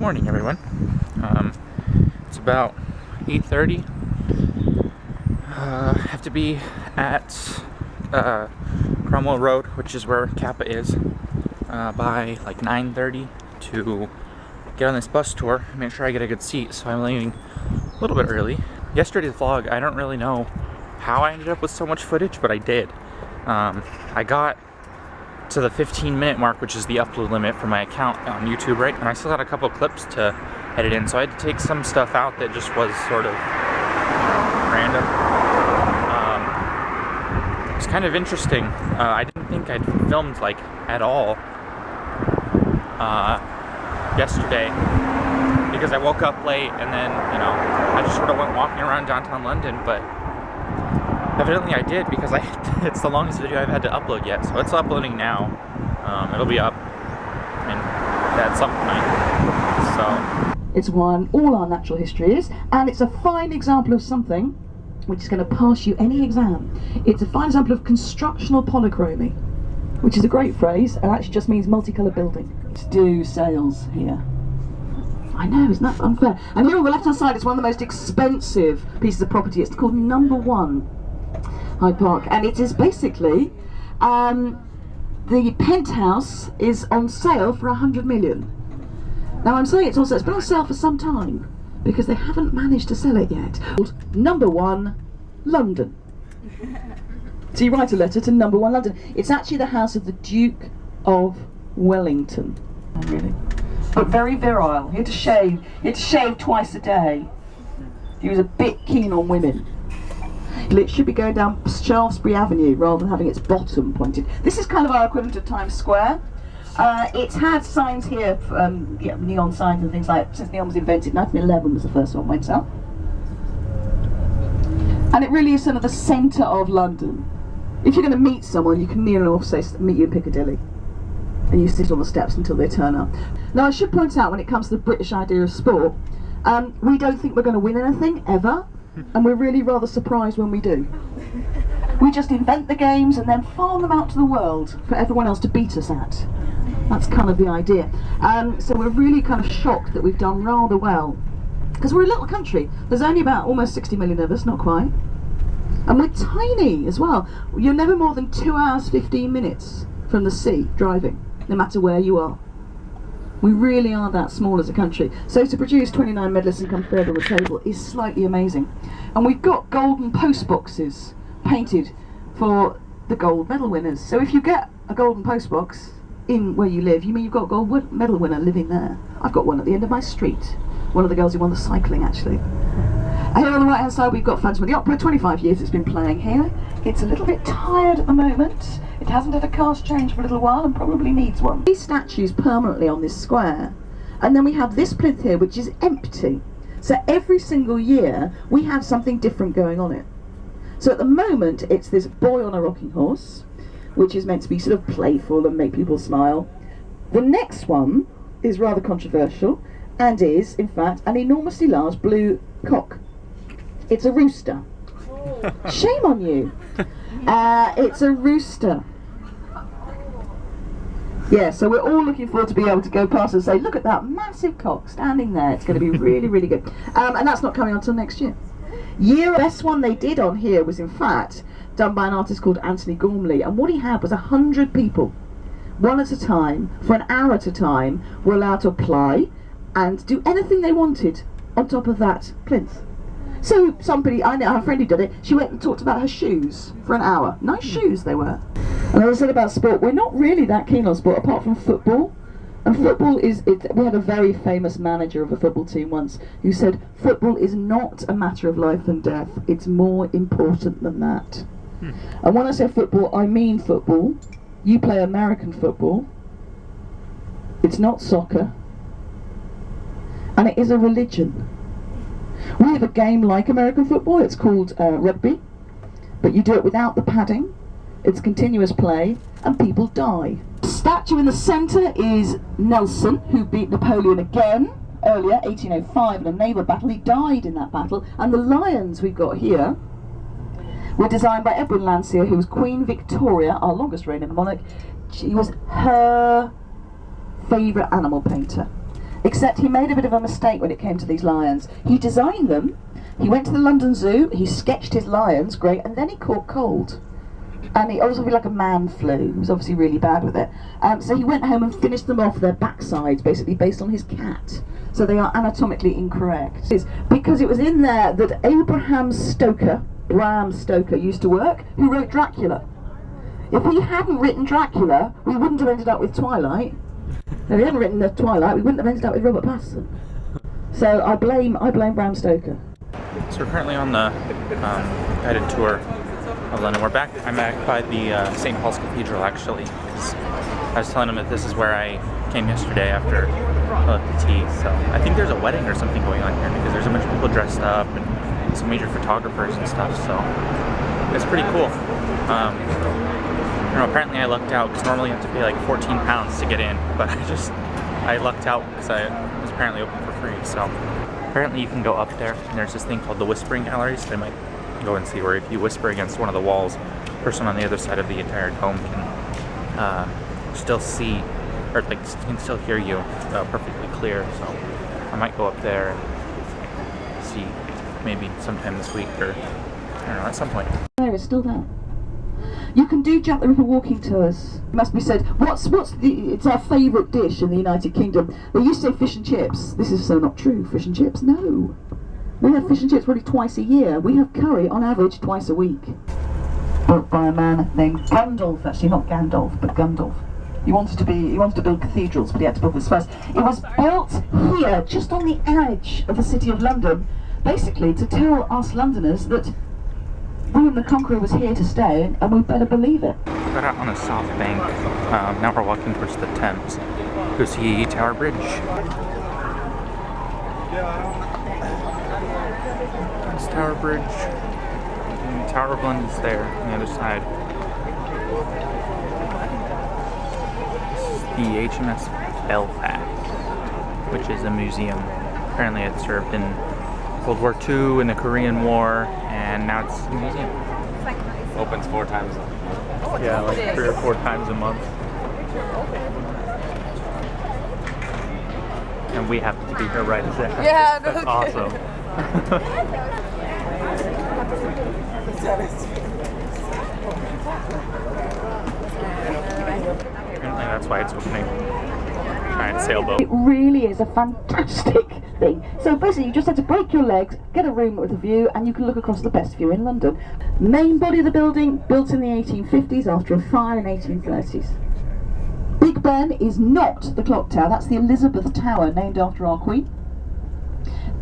Morning, everyone. It's about 8:30. I have to be at Cromwell Road, which is where Kappa is, by like 9:30 to get on this bus tour and make sure I get a good seat. So I'm leaving a little bit early. Yesterday's vlog, I don't really know how I ended up with so much footage, but I did. I got to the 15-minute mark, which is the upload limit for my account on YouTube, right? And I still had a couple clips to edit in, so I had to take some stuff out that just was sort of random. It was kind of interesting. I didn't think I'd filmed like at all yesterday because I woke up late and then, I just sort of went walking around downtown London, but evidently I did because it's the longest video I've had to upload yet, so it's uploading now. It'll be up at some point. So it's one all our natural history is, and it's a fine example of something which is going to pass you any exam. It's a fine example of constructional polychromy, which is a great phrase and actually just means multicoloured building. Let's do sales here. I know, isn't that unfair? And here on the left hand side is one of the most expensive pieces of property. It's called Number 1 Hyde Park, and it is basically the penthouse is on sale for 100 million. Now I'm saying it's on sale, it's been on sale for some time because they haven't managed to sell it yet. Number 1 London. So you write a letter to Number 1 London. It's actually the house of the Duke of Wellington. Oh, really? But very virile. He had to shave twice a day. He was a bit keen on women. It should be going down Shaftesbury Avenue rather than having its bottom pointed. This is kind of our equivalent of Times Square. It's had signs here, neon signs and things like that, since neon was invented. 1911 was the first one went up. And it really is sort of the centre of London. If you're going to meet someone, you can near enough say, meet you in Piccadilly. And you sit on the steps until they turn up. Now I should point out, when it comes to the British idea of sport, we don't think we're going to win anything, ever. And we're really rather surprised when we do. We just invent the games and then farm them out to the world for everyone else to beat us at. That's kind of the idea. So we're really kind of shocked that we've done rather well. Because we're a little country. There's only about almost 60 million of us, not quite. And we're tiny as well. You're never more than 2 hours, 15 minutes from the sea, driving, no matter where you are. We really are that small as a country. So to produce 29 medalists and come third on the table is slightly amazing. And we've got golden post boxes painted for the gold medal winners. So if you get a golden post box in where you live, you mean you've got a gold medal winner living there. I've got one at the end of my street. One of the girls who won the cycling, actually. And here on the right hand side we've got Phantom of the Opera. 25 years it's been playing here. It's a little bit tired at the moment. It hasn't had a cast change for a little while and probably needs one. These statues permanently on this square, and then we have this plinth here which is empty. So every single year we have something different going on it. So at the moment it's this boy on a rocking horse, which is meant to be sort of playful and make people smile. The next one is rather controversial and is, in fact, an enormously large blue cock. It's a rooster. Shame on you. It's a rooster. Yeah, so we're all looking forward to be able to go past and say, look at that massive cock standing there. It's going to be really, really good. And that's not coming on until next year. The best one they did on here was, in fact, done by an artist called Anthony Gormley. And what he had was 100 people, one at a time, for an hour at a time, were allowed to apply and do anything they wanted on top of that plinth. So somebody, I know, her friend who did it, she went and talked about her shoes for an hour. Nice shoes they were. And as I said about sport, we're not really that keen on sport apart from football. And football is, we had a very famous manager of a football team once who said, football is not a matter of life and death, it's more important than that. And when I say football, I mean football. You play American football. It's not soccer. And it is a religion. We have a game like American football, it's called rugby, but you do it without the padding, it's continuous play, and people die. The statue in the centre is Nelson, who beat Napoleon again earlier, 1805, in a naval battle. He died in that battle, and the lions we've got here were designed by Edwin Landseer, who was Queen Victoria, our longest reigning monarch. She was her favourite animal painter. Except he made a bit of a mistake when it came to these lions. He designed them, he went to the London Zoo, he sketched his lions, great, and then he caught cold. And he obviously like a man flu. He was obviously really bad with it. So he went home and finished them off their backsides, basically based on his cat. So they are anatomically incorrect. It's because it was in there that Bram Stoker used to work, who wrote Dracula. If he hadn't written Dracula, we wouldn't have ended up with Twilight. If he hadn't written the Twilight, we wouldn't have ended up with Robert Pattinson. So I blame Bram Stoker. So we're currently on the guided tour of London. I'm back by the St. Paul's Cathedral, actually. I was telling him that this is where I came yesterday after I left the tea. So I think there's a wedding or something going on here because there's a bunch of people dressed up and some major photographers and stuff. So it's pretty cool. Apparently I lucked out because normally you have to pay like 14 pounds to get in, but I lucked out because it was apparently open for free. So apparently you can go up there, and there's this thing called the Whispering Gallery, so I might go and see where if you whisper against one of the walls, the person on the other side of the entire dome can still see, or like can still hear you perfectly clear. So I might go up there and see maybe sometime this week, or I don't know, at some point. It's still there. You can do Jack the Ripper walking tours. It must be said, it's our favourite dish in the United Kingdom. They used to say fish and chips. This is so not true. Fish and chips? No. We have fish and chips probably twice a year. We have curry on average twice a week. Built by a man named Gundulf, actually not Gandalf, but Gundulf. He wanted to build cathedrals, but he had to build this first. It was built here, just on the edge of the city of London, basically to tell us Londoners that William the Conqueror was here to stay, and we better believe it. Got out on the south bank. Now we're walking towards the Thames to see Tower Bridge. There's Tower Bridge. And Tower of London's there on the other side. This is the HMS Belfast, which is a museum. Apparently it served in World War II and the Korean War, and now it's a museum. Opens 4 times a month. Yeah, like 3 or 4 times a month. And we happen to be here right as that. Yeah, no that's kidding. awesome. Apparently that's why it's opening. Giant sailboat. It really is a fantastic thing. So basically you just have to break your legs, get a room with a view, and you can look across the best view in London. Main body of the building, built in the 1850s after a fire in 1830s. Big Ben is not the clock tower, that's the Elizabeth Tower, named after our Queen.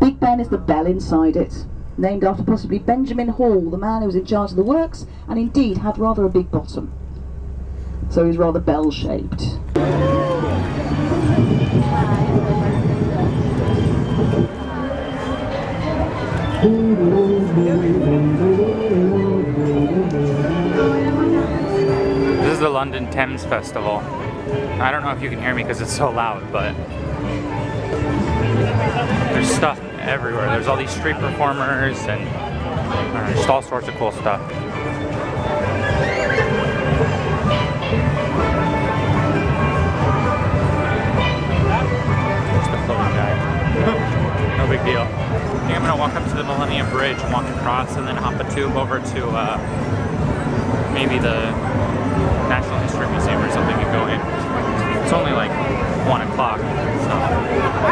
Big Ben is the bell inside it, named after possibly Benjamin Hall, the man who was in charge of the works, and indeed had rather a big bottom. So he's rather bell-shaped. This is the London Thames Festival. I don't know if you can hear me because it's so loud, but there's stuff everywhere. There's all these street performers and just all sorts of cool stuff. Just a floating guy. No big deal. I think I'm gonna walk up to the Millennium Bridge and walk across and then hop a tube over to maybe the National History Museum or something and go in. It's only like 1 o'clock, so.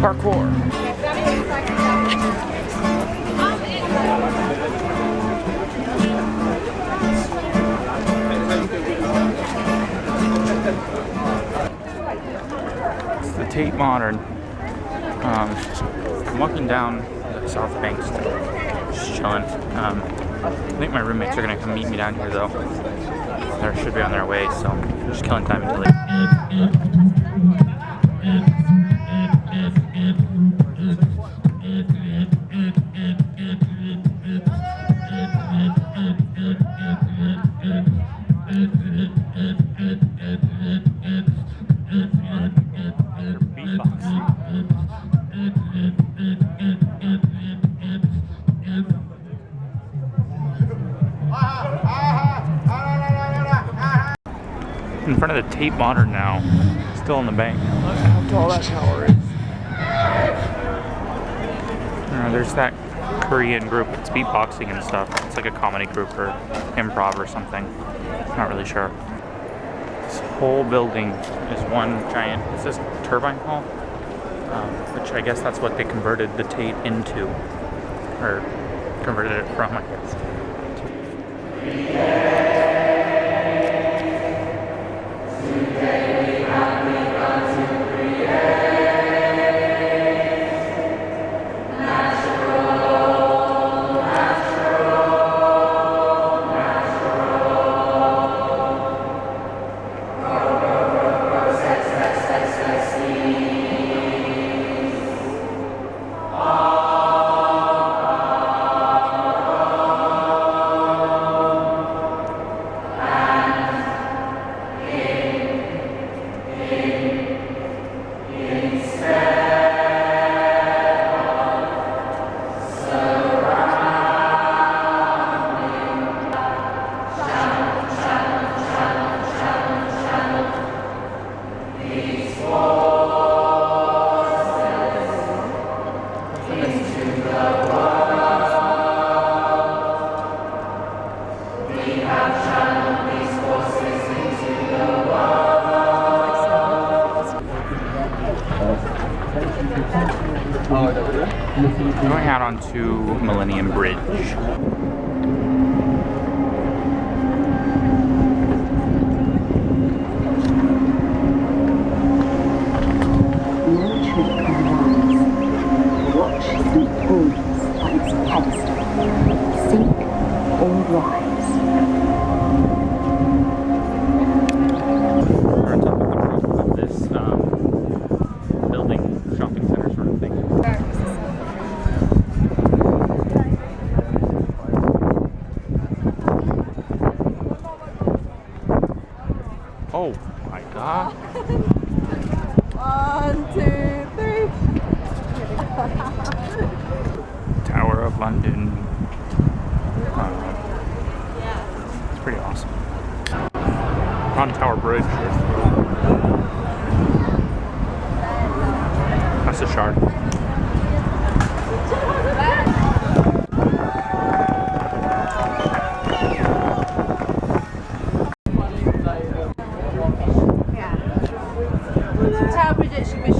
Parkour. It's the Tate Modern. I'm walking down the South Bank still, just chilling. I think my roommates are gonna come meet me down here though. They should be on their way, so I'm just killing time until they. in front of the Tate Modern now. Still in the bank. Look how tall that tower is. There's that Korean group that's beatboxing and stuff. It's like a comedy group or improv or something. Not really sure. This whole building is one giant, it says turbine hall, which I guess that's what they converted the Tate into, or converted it from, I guess. Going out onto Millennium Bridge. No Tripp can rise. Watch the always on its pedestal. Sink or rise. We're on top of the roof of this building, shopping center sort of thing. Oh my god. 1, 2, 3. Tower of London. It's pretty awesome. On Tower Bridge. That's a shard. Tower Bridge actually